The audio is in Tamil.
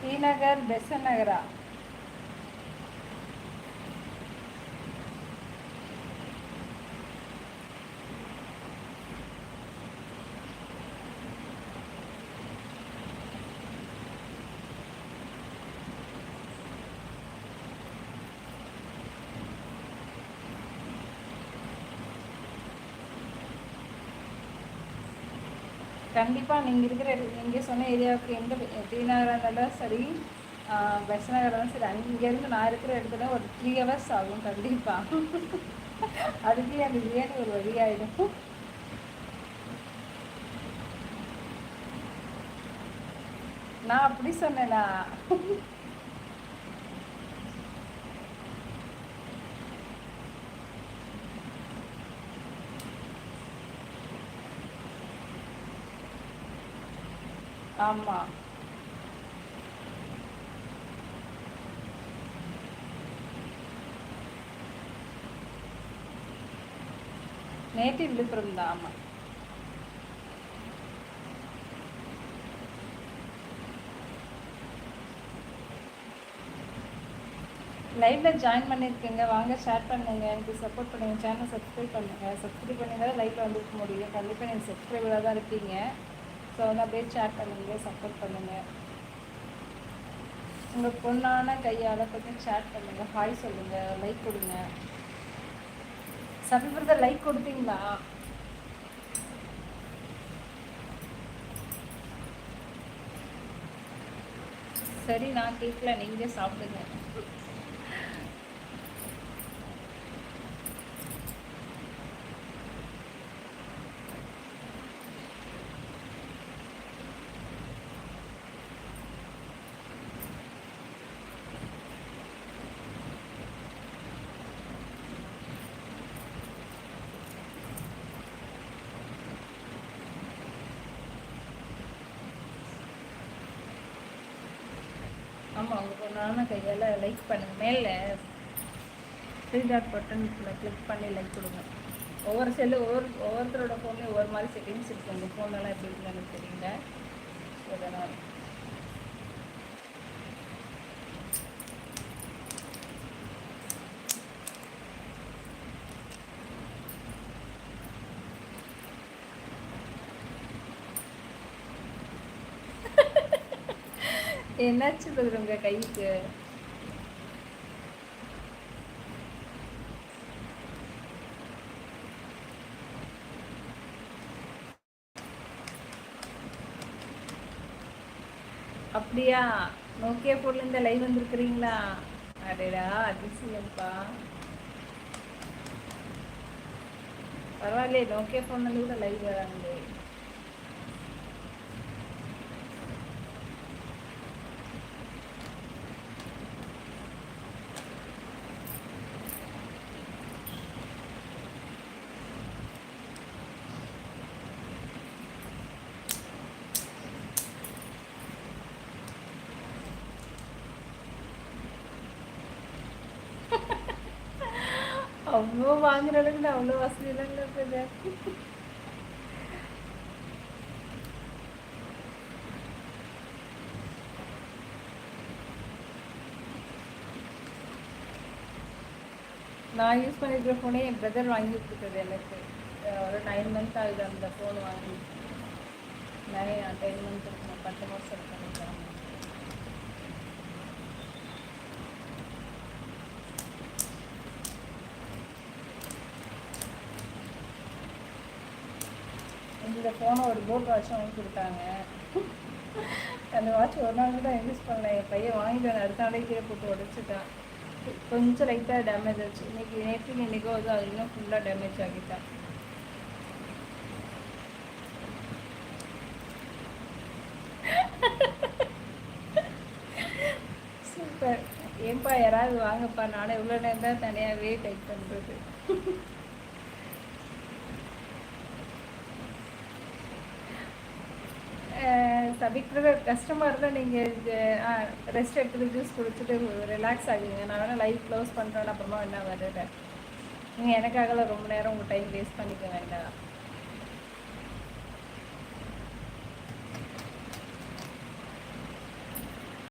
டி நகர் பெசன் நகரா? கண்டிப்பாக நீங்கள் இருக்கிற நீங்கள் சொன்ன ஏரியாவுக்கு எந்த டி நகராக இருந்தாலும் சரி, பெஸ் நகராக இருந்தாலும் சரி, அங்கேருந்து நான் இருக்கிற இடத்துல ஒரு 3 ஹவர்ஸ் ஆகும் கண்டிப்பாக. அதுக்குள்ளே அந்த பிரியாணி ஒரு வழியாயிடும். நான் அப்படி சொன்னேனா? ஆமாம். நேற்று விழுப்புரம் தான். ஆமாம். லைவில் ஜாயின் பண்ணியிருக்கீங்க, வாங்க ஷேர் பண்ணுங்க, எனக்கு சப்போர்ட் பண்ணுங்கள், சேனல் சப்ஸ்கிரைப் பண்ணுங்கள். சப்ஸ்கிரைப் பண்ணியிருந்தாலும் லைவில் வந்துருக்க முடியும். கண்டிப்பாக நீங்கள் சப்ஸ்கிரைபராக தான் இருப்பீங்க. ஸோ வந்து அப்படியே ஷேர் பண்ணுங்கள், சப்போர்ட் பண்ணுங்கள். உங்கள் பொண்ணான கையால் கொஞ்சம் ஷேர் பண்ணுங்கள், ஹாய் சொல்லுங்கள், லைக் கொடுங்க. சப்ஸ்கிரைபர் லைக் கொடுத்தீங்களா? சரி, நான் கேட்கல, நீங்கள் சாப்பிடுங்க. ஆமாம், உங்கள் பொண்ணான கையால் லைக் பண்ணுங்கள். மேலே த்ரீ டாட் பட்டன்ஸில் கிளிக் பண்ணி லைக் கொடுங்க. ஒவ்வொருத்தரோட ஃபோன்லேயும் ஒவ்வொரு மாதிரி செட்டிங்ஸ் இருக்குது. உங்கள் ஃபோன்லலாம் எப்படி இருக்குன்னு எனக்கு தெரியல. அதனால் என்னாச்சு பதில் உங்கள் கைக்கு? அப்படியா? நோக்கியா ஃபோன்லேருந்து லைவ் வந்துருக்குறீங்களா? அடடா, அதிசயம்ப்பா. பரவாயில்லையே, நோக்கியா ஃபோன்லேருந்து கூட லைவ் வராங்களே. அவ்வளோ வாங்குற அளவுக்கு நான் அவ்வளோ வசதியெல்லாம் இல்லை. நான் யூஸ் பண்ணிக்கிற ஃபோனே என் பிரதர் வாங்கி கொடுத்தது எனக்கு. ஒரு 9 மந்த் ஆகுது அந்த ஃபோன் வாங்கி. 10 மந்த் இருக்கணும், 10 மாதம் இருக்கணும். இந்த ஃபோனை ஒரு போட் வாட்சும் வாங்கி கொடுத்தாங்க. அந்த வாட்ச் ஒரு நாள் கூட யூஸ் பண்ணேன். என் பையன் வாங்கிட்டு அடுத்த நாளே கீழே போட்டு உடச்சிட்டான். கொஞ்சம் லைட்டாக டேமேஜ் ஆச்சு. நேற்றுக்கு இன்றைக்கோ வந்து அது இன்னும் ஃபுல்லாக டேமேஜ் ஆகிட்டான். சூப்பர். ஏன்பா யாராவது வாங்கப்பா, நானே இவ்வளோ நேரம் தான் தனியாகவே டைப் பண்ணுறது. சபிக்கிறது கஷ்டமாக இருந்தால் நீங்கள் ரெஸ்ட் எடுத்துகிட்டு ஜூஸ் குடிச்சிட்டு ரிலாக்ஸ் ஆகுங்க. நான் வேணால் லைவ் க்ளோஸ் பண்ணுறேன், அப்புறமா என்ன வருது. நீங்கள் எனக்காகலாம் ரொம்ப நேரம் உங்கள் டைம் வேஸ்ட் பண்ணிக்க வேண்டாம்.